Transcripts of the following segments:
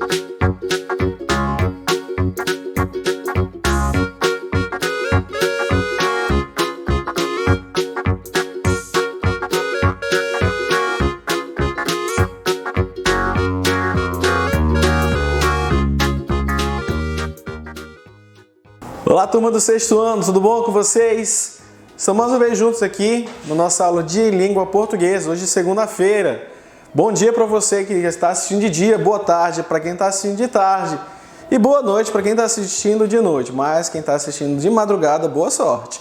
Olá, turma do sexto ano, tudo bom com vocês? Estamos mais uma vez juntos aqui na nossa aula de língua portuguesa, hoje segunda-feira. Bom dia para você que está assistindo de dia, boa tarde para quem está assistindo de tarde e boa noite para quem está assistindo de noite, mas quem está assistindo de madrugada, boa sorte.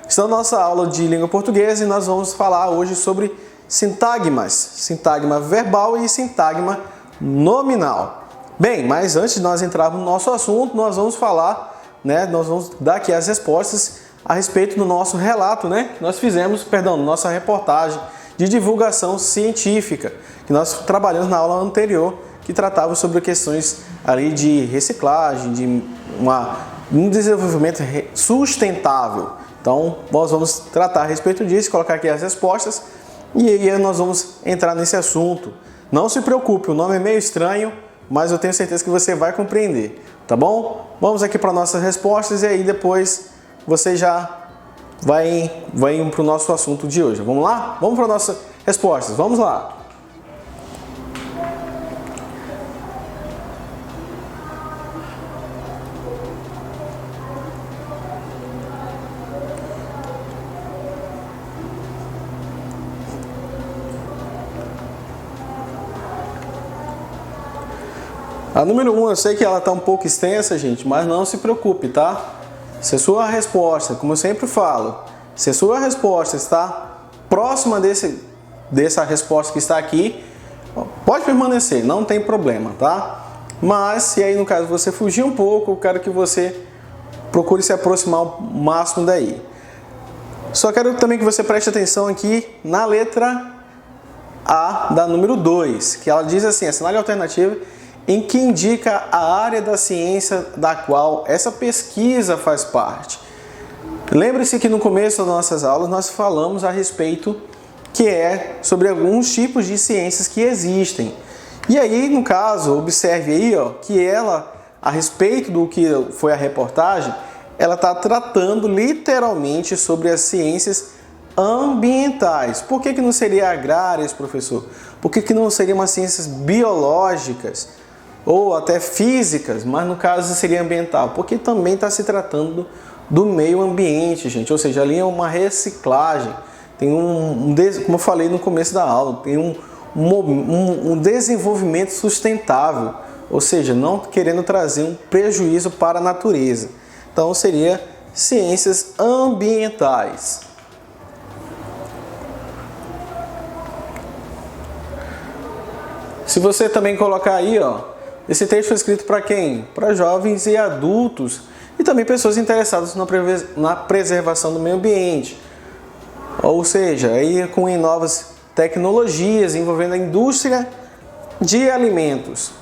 Estamos na nossa aula de língua portuguesa e nós vamos falar hoje sobre sintagmas, sintagma verbal e sintagma nominal. Bem, mas antes de nós entrarmos no nosso assunto, nós vamos falar, nós vamos dar aqui as respostas a respeito do nosso relato, que nós fizemos, nossa reportagem de divulgação científica, que nós trabalhamos na aula anterior, que tratava sobre questões ali de reciclagem, de um desenvolvimento sustentável. Então, nós vamos tratar a respeito disso, colocar aqui as respostas e aí nós vamos entrar nesse assunto. Não se preocupe, o nome é meio estranho, mas eu tenho certeza que você vai compreender, tá bom? Vamos aqui para nossas respostas e aí depois você já vai para o nosso assunto de hoje. Vamos lá? Vamos para nossas respostas, vamos lá! A número 1, eu sei que ela está um pouco extensa, gente, mas não se preocupe, tá? Se a sua resposta, como eu sempre falo, se a sua resposta está próxima dessa resposta que está aqui, pode permanecer, não tem problema, tá? Mas se aí no caso você fugir um pouco, eu quero que você procure se aproximar o máximo daí. Só quero também que você preste atenção aqui na letra A da número 2, que ela diz assim, assinale a alternativa em que indica a área da ciência da qual essa pesquisa faz parte. Lembre-se que no começo das nossas aulas nós falamos a respeito sobre alguns tipos de ciências que existem. E aí, no caso, observe aí que ela, a respeito do que foi a reportagem, ela está tratando literalmente sobre as ciências ambientais. Por que não seria agrárias, professor? Por que não seriam umas ciências biológicas? Ou até físicas, mas no caso seria ambiental, porque também está se tratando do meio ambiente, gente, ou seja, ali é uma reciclagem, tem como eu falei no começo da aula, tem um desenvolvimento sustentável, ou seja, não querendo trazer um prejuízo para a natureza. Então seria ciências ambientais. Se você também colocar aí, esse texto foi escrito para quem? Para jovens e adultos e também pessoas interessadas na preservação do meio ambiente. Ou seja, aí com novas tecnologias envolvendo a indústria de alimentos.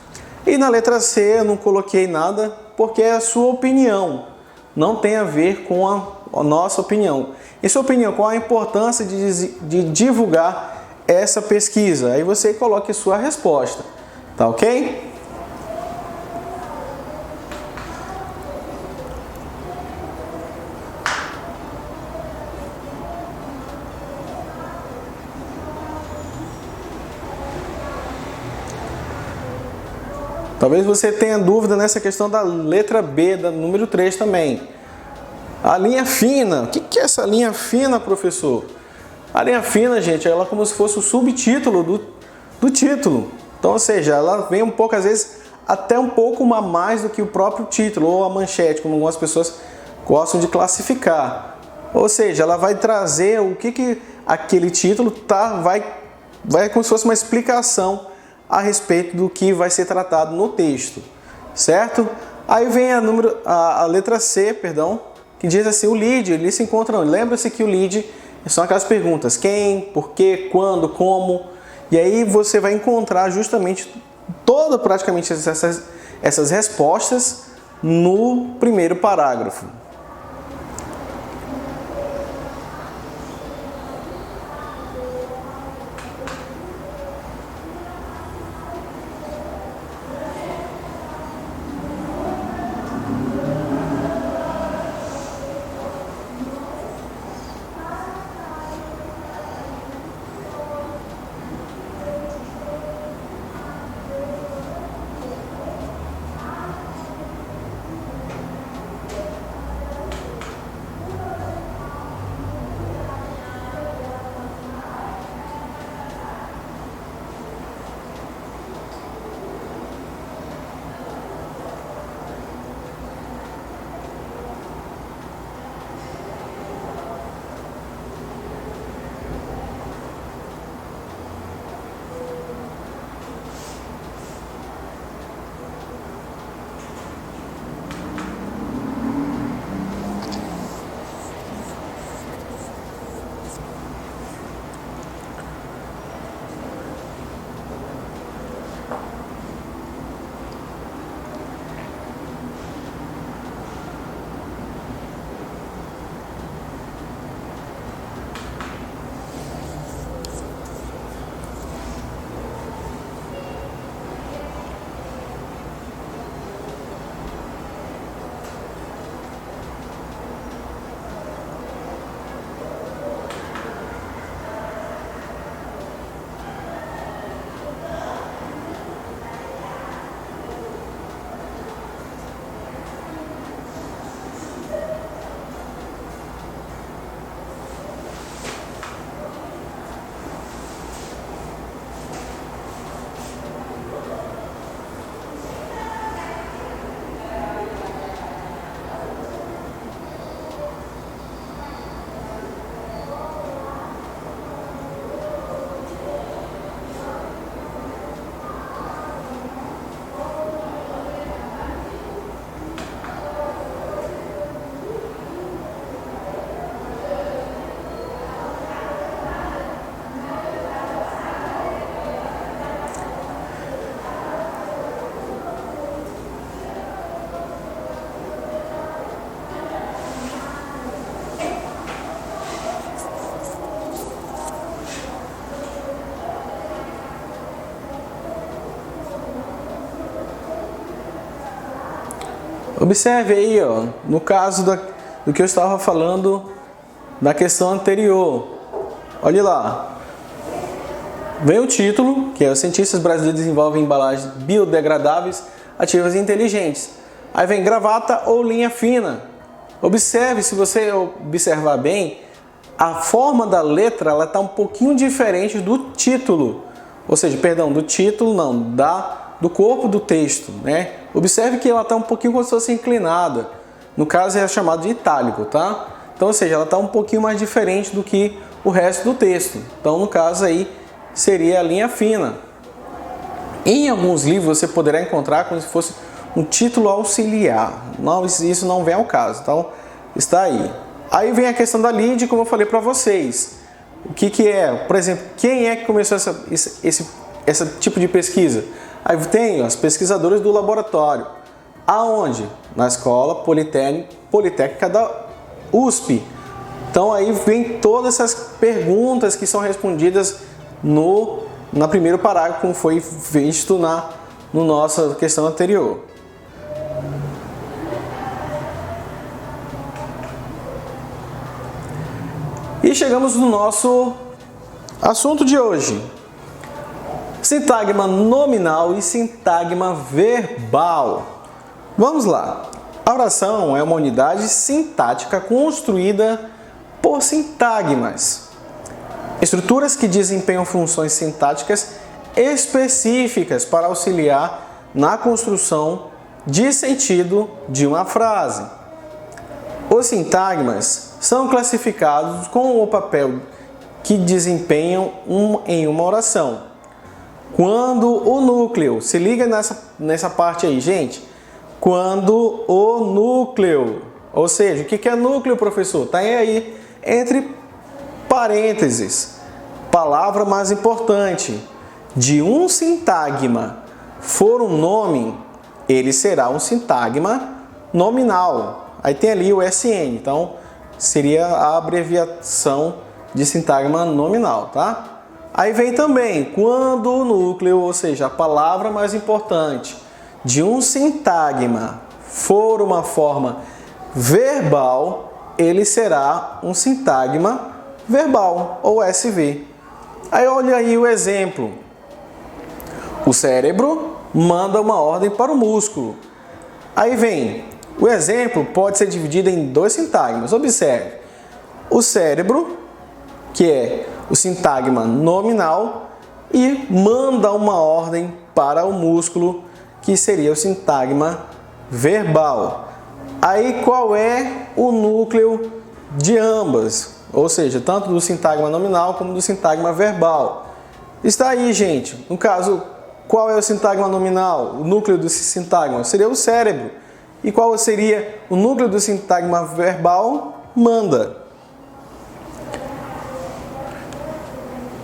E na letra C eu não coloquei nada porque é a sua opinião, não tem a ver com a nossa opinião. Em sua opinião, qual a importância de divulgar essa pesquisa? Aí você coloque sua resposta, tá ok? Talvez você tenha dúvida nessa questão da letra B, da número 3 também. A linha fina. O que é essa linha fina, professor? A linha fina, gente, ela é como se fosse o subtítulo do título. Então, ou seja, ela vem um pouco, às vezes, até um pouco mais do que o próprio título, ou a manchete, como algumas pessoas gostam de classificar. Ou seja, ela vai trazer o que aquele título vai como se fosse uma explicação a respeito do que vai ser tratado no texto, certo? Aí vem a letra C, que diz assim, o lead, ele se encontra onde? Lembra-se que o lead são aquelas perguntas, quem, por quê, quando, como, e aí você vai encontrar justamente praticamente essas respostas no primeiro parágrafo. Observe aí, ó, no caso do que eu estava falando na questão anterior. Olha lá. Vem o título, que é os cientistas brasileiros desenvolvem embalagens biodegradáveis, ativas e inteligentes. Aí vem gravata ou linha fina. Observe, se você observar bem, a forma da letra ela está um pouquinho diferente do título. Ou seja, perdão, do título não, do corpo do texto, né? Observe que ela está um pouquinho como se fosse inclinada. No caso é chamado de itálico, tá? Então, ou seja, ela está um pouquinho mais diferente do que o resto do texto. Então, no caso aí, seria a linha fina. Em alguns livros você poderá encontrar como se fosse um título auxiliar. Não, isso não vem ao caso. Então, está aí. Aí vem a questão da lead, como eu falei para vocês. O que é? Por exemplo, quem é que começou esse tipo de pesquisa? Aí tem as pesquisadoras do laboratório. Aonde? Na Escola Politécnica da USP. Então aí vem todas essas perguntas que são respondidas no primeiro parágrafo, como foi visto no nossa questão anterior. E chegamos no nosso assunto de hoje. Sintagma nominal e sintagma verbal. Vamos lá. A oração é uma unidade sintática construída por sintagmas, estruturas que desempenham funções sintáticas específicas para auxiliar na construção de sentido de uma frase. Os sintagmas são classificados com o papel que desempenham em uma oração. Quando o núcleo, se liga nessa parte aí, gente. Quando o núcleo, ou seja, o que é núcleo, professor? Está aí entre parênteses, palavra mais importante, de um sintagma for um nome, ele será um sintagma nominal. Aí tem ali o SN, então seria a abreviação de sintagma nominal, tá? Aí vem também, quando o núcleo, ou seja, a palavra mais importante de um sintagma for uma forma verbal, ele será um sintagma verbal, ou SV. Aí olha aí o exemplo. O cérebro manda uma ordem para o músculo. Aí vem, o exemplo pode ser dividido em dois sintagmas. Observe, o cérebro, que é o sintagma nominal, e manda uma ordem para o músculo, que seria o sintagma verbal. Aí qual é o núcleo de ambas? Ou seja, tanto do sintagma nominal como do sintagma verbal. Está aí, gente. No caso, qual é o sintagma nominal? O núcleo do sintagma seria o cérebro. E qual seria o núcleo do sintagma verbal? Manda.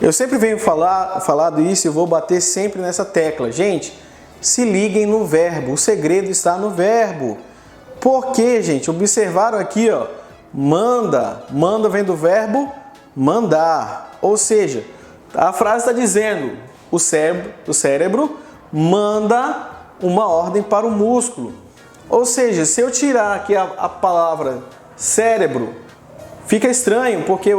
Eu sempre venho falado isso e eu vou bater sempre nessa tecla. Gente, se liguem no verbo. O segredo está no verbo. Por quê, gente? Observaram aqui, ó. Manda. Manda vem do verbo mandar. Ou seja, a frase está dizendo o cérebro manda uma ordem para o músculo. Ou seja, se eu tirar aqui a palavra cérebro, fica estranho, porque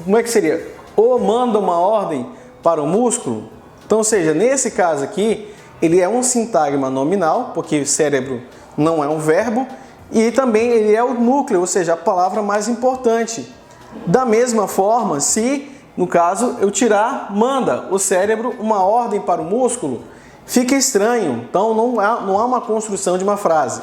como é que seria? Ou manda uma ordem para o músculo? Então, ou seja, nesse caso aqui, ele é um sintagma nominal, porque cérebro não é um verbo, e também ele é o núcleo, ou seja, a palavra mais importante. Da mesma forma, se, no caso, eu tirar manda, o cérebro, uma ordem para o músculo, fica estranho. Então, não há uma construção de uma frase.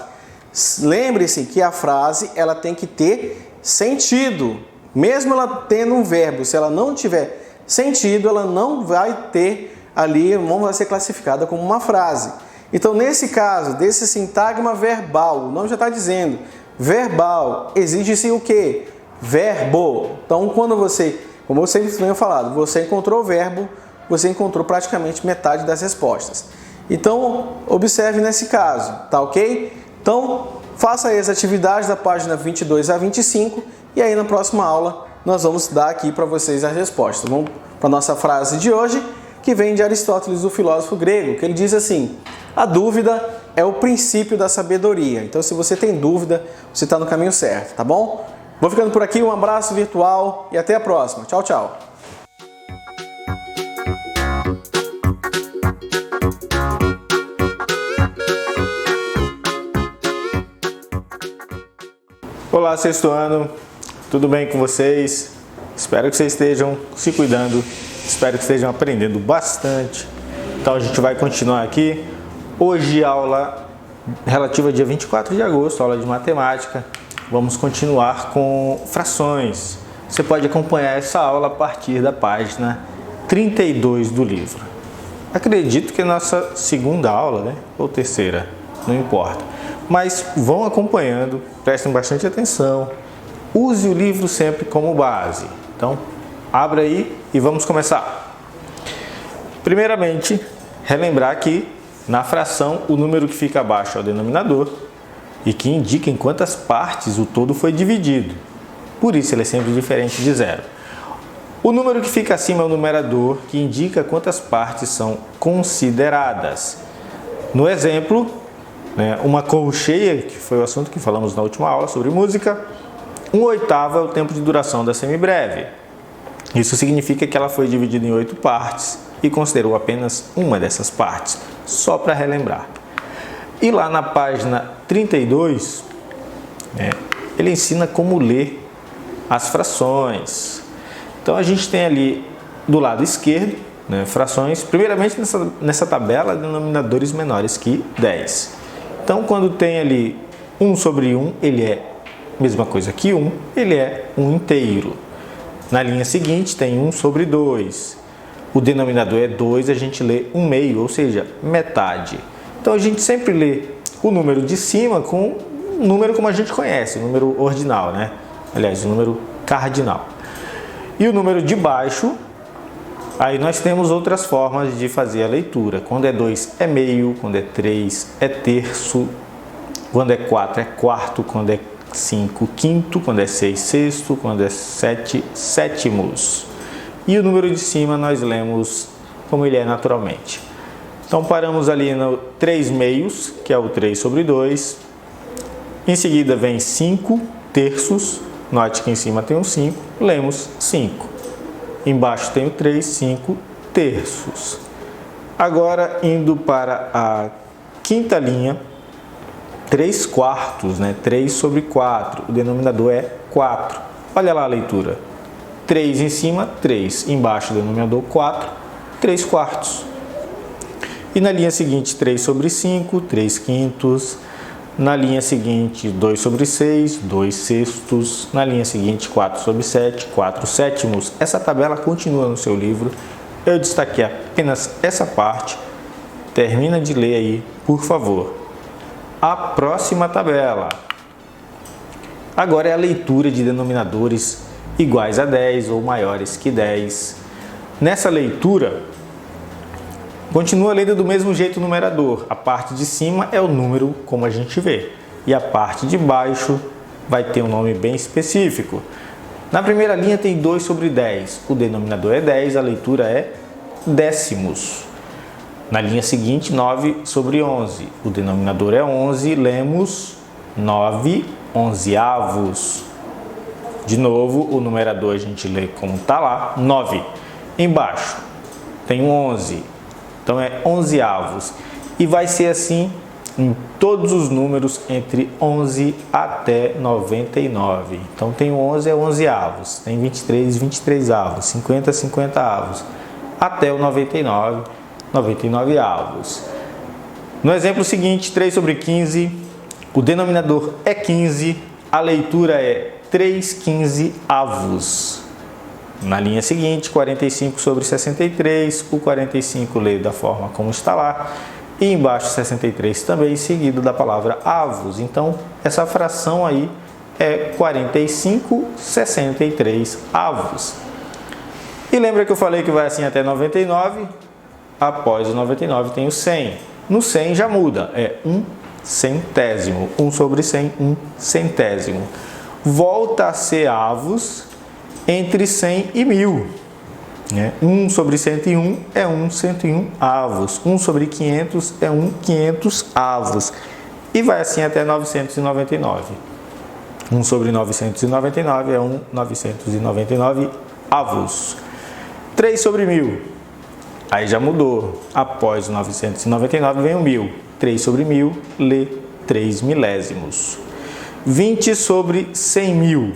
Lembre-se que a frase ela tem que ter sentido. Mesmo ela tendo um verbo, se ela não tiver sentido, ela não vai ter ali, não vai ser classificada como uma frase. Então, nesse caso, desse sintagma verbal, o nome já está dizendo, verbal, exige-se o quê? Verbo. Então, quando você, como eu sempre tenho falado, você encontrou o verbo, você encontrou praticamente metade das respostas. Então, observe nesse caso, tá ok? Então, faça aí as atividades da página 22 a 25 e aí na próxima aula nós vamos dar aqui para vocês as respostas. Vamos para a nossa frase de hoje, que vem de Aristóteles, o filósofo grego, que ele diz assim: a dúvida é o princípio da sabedoria. Então, se você tem dúvida, você está no caminho certo, tá bom? Vou ficando por aqui, um abraço virtual e até a próxima. Tchau, tchau! Olá, sexto ano, tudo bem com vocês? Espero que vocês estejam se cuidando, espero que estejam aprendendo bastante. Então a gente vai continuar aqui. Hoje aula relativa ao dia 24 de agosto, aula de matemática. Vamos continuar com frações. Você pode acompanhar essa aula a partir da página 32 do livro. Acredito que é nossa segunda aula, né? Ou terceira, não importa. Mas vão acompanhando, prestem bastante atenção, use o livro sempre como base. Então, abra aí e vamos começar. Primeiramente, relembrar que na fração o número que fica abaixo é o denominador e que indica em quantas partes o todo foi dividido. Por isso ele é sempre diferente de zero. O número que fica acima é o numerador, que indica quantas partes são consideradas. No exemplo, uma colcheia, que foi o assunto que falamos na última aula sobre música, 1/8 é o tempo de duração da semibreve. Isso significa que ela foi dividida em 8 partes e considerou apenas uma dessas partes, só para relembrar. E lá na página 32, ele ensina como ler as frações. Então a gente tem ali do lado esquerdo, frações, primeiramente nessa tabela, denominadores menores que 10. Então, quando tem ali 1 sobre 1, ele é a mesma coisa que 1, ele é um inteiro. Na linha seguinte, tem 1 sobre 2. O denominador é 2, a gente lê 1/2, ou seja, metade. Então, a gente sempre lê o número de cima com o número como a gente conhece, o número ordinal, né? Aliás, o número cardinal. E o número de baixo, aí nós temos outras formas de fazer a leitura. Quando é 2 é meio, quando é 3 é terço, quando é 4 é quarto, quando é 5 quinto, quando é 6 sexto, quando é 7 sétimos. E o número de cima nós lemos como ele é naturalmente. Então paramos ali no 3 meios, que é o 3 sobre 2. Em seguida vem 5 terços, note que em cima tem um 5, lemos 5. Embaixo tem o 3, 5 terços. Agora, indo para a quinta linha, 3 quartos, 3 sobre 4. O denominador é 4. Olha lá a leitura. 3 em cima, 3. Embaixo, o denominador 4, 3 quartos. E na linha seguinte, 3 sobre 5, 3 quintos. Na linha seguinte, 2 sobre 6, 2 sextos. Na linha seguinte, 4 sobre 7, 4 sétimos. Essa tabela continua no seu livro. Eu destaquei apenas essa parte. Termina de ler aí, por favor. A próxima tabela. Agora é a leitura de denominadores iguais a 10 ou maiores que 10. Nessa leitura, continua lendo do mesmo jeito o numerador. A parte de cima é o número como a gente vê. E a parte de baixo vai ter um nome bem específico. Na primeira linha tem 2 sobre 10. O denominador é 10, a leitura é décimos. Na linha seguinte, 9 sobre 11. O denominador é 11, lemos 9 onzeavos. De novo, o numerador a gente lê como está lá, 9. Embaixo tem 11. Então é onzeavos. E vai ser assim em todos os números entre 11 até 99. Então tem 11 é onzeavos, tem 23, 23avos, 50, 50avos, até o 99, 99avos. No exemplo seguinte, 3 sobre 15, o denominador é 15, a leitura é 3 quinzeavos. Na linha seguinte, 45 sobre 63, o 45 lê da forma como está lá, e embaixo 63 também, seguido da palavra avos. Então, essa fração aí é 45 63 avos. E lembra que eu falei que vai assim até 99? Após o 99 tem o 100. No 100 já muda, é 1 centésimo. 1 sobre 100, 1 centésimo. Volta a ser avos entre 100 e 1000. 1 sobre 101 é 1/101 avos. 1 sobre 500 é 1/500 avos. E vai assim até 999. 1 sobre 999 é 1/999 avos. 3 sobre 1000. Aí já mudou. Após o 999 vem o 1000. 3 sobre 1000, lê 3 milésimos. 20 sobre 100.000.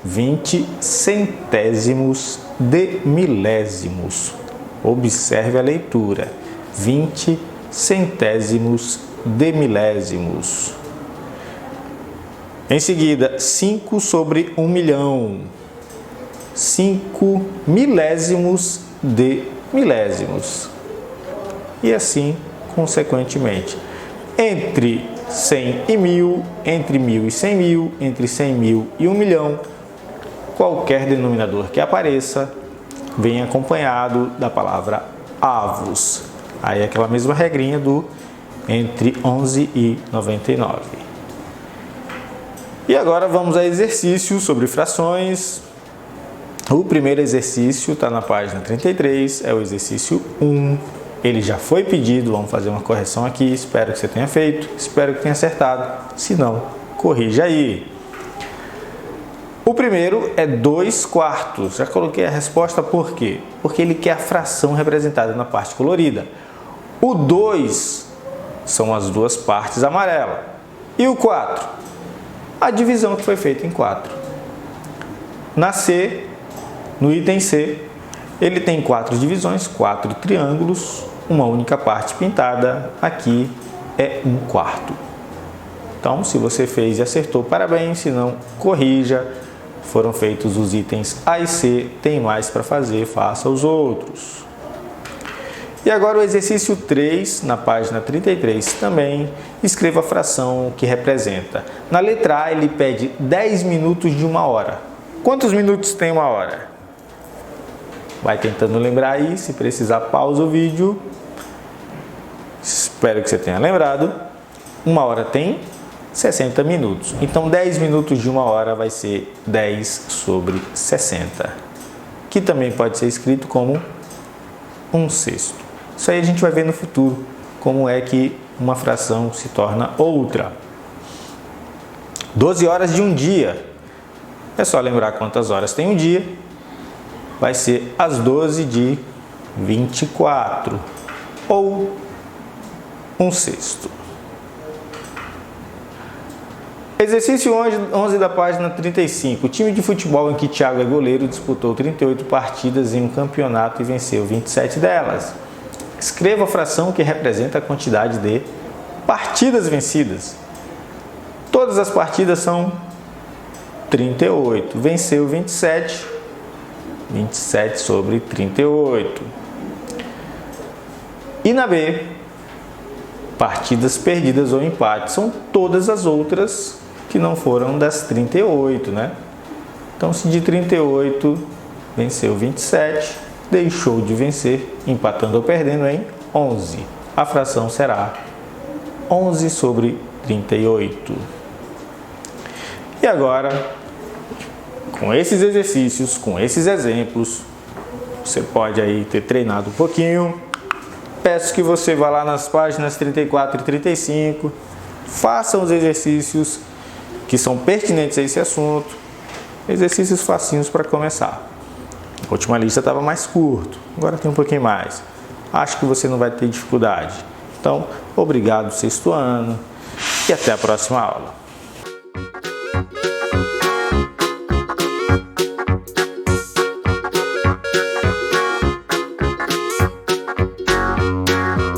20 centésimos de milésimos. Observe a leitura. 20 centésimos de milésimos. Em seguida, 5 sobre 1 milhão. 5 milésimos de milésimos. E assim, consequentemente. Entre 100 e 1000, entre 1000 e 100.000, entre 100.000 e 1 milhão, qualquer denominador que apareça, vem acompanhado da palavra avos. Aí é aquela mesma regrinha do entre 11 e 99. E agora vamos a exercícios sobre frações. O primeiro exercício está na página 33, é o exercício 1. Ele já foi pedido, vamos fazer uma correção aqui, espero que você tenha feito, espero que tenha acertado, se não, corrija aí. O primeiro é 2/4, já coloquei a resposta por quê? Porque ele quer a fração representada na parte colorida. O 2 são as duas partes amarelas. E o 4? A divisão que foi feita em 4. Na C, no item C, ele tem 4 divisões, 4 triângulos, uma única parte pintada, aqui é 1/4. Então, se você fez e acertou, parabéns, se não, corrija. Foram feitos os itens A e C, tem mais para fazer, faça os outros. E agora o exercício 3, na página 33 também, escreva a fração que representa. Na letra A, ele pede 10 minutos de 1 hora. Quantos minutos tem 1 hora? Vai tentando lembrar aí, se precisar pausa o vídeo. Espero que você tenha lembrado. 1 hora tem 60 minutos. Então 10 minutos de 1 hora vai ser 10 sobre 60. Que também pode ser escrito como 1/6. Isso aí a gente vai ver no futuro, como é que uma fração se torna outra. 12 horas de um dia. É só lembrar quantas horas tem um dia. Vai ser as 12 de 24. Ou 1/6. Exercício 11 da página 35. O time de futebol em que Thiago é goleiro disputou 38 partidas em um campeonato e venceu 27 delas. Escreva a fração que representa a quantidade de partidas vencidas. Todas as partidas são 38. Venceu 27. 27 sobre 38. E na B, partidas perdidas ou empate. São todas as outras que não foram das 38, né? Então, se de 38 venceu 27, deixou de vencer, empatando ou perdendo em 11. A fração será 11 sobre 38. E agora, com esses exercícios, com esses exemplos, você pode aí ter treinado um pouquinho. Peço que você vá lá nas páginas 34 e 35, façam os exercícios que são pertinentes a esse assunto, exercícios facinhos para começar. A última lista estava mais curto, agora tem um pouquinho mais. Acho que você não vai ter dificuldade. Então, obrigado, sexto ano, e até a próxima aula.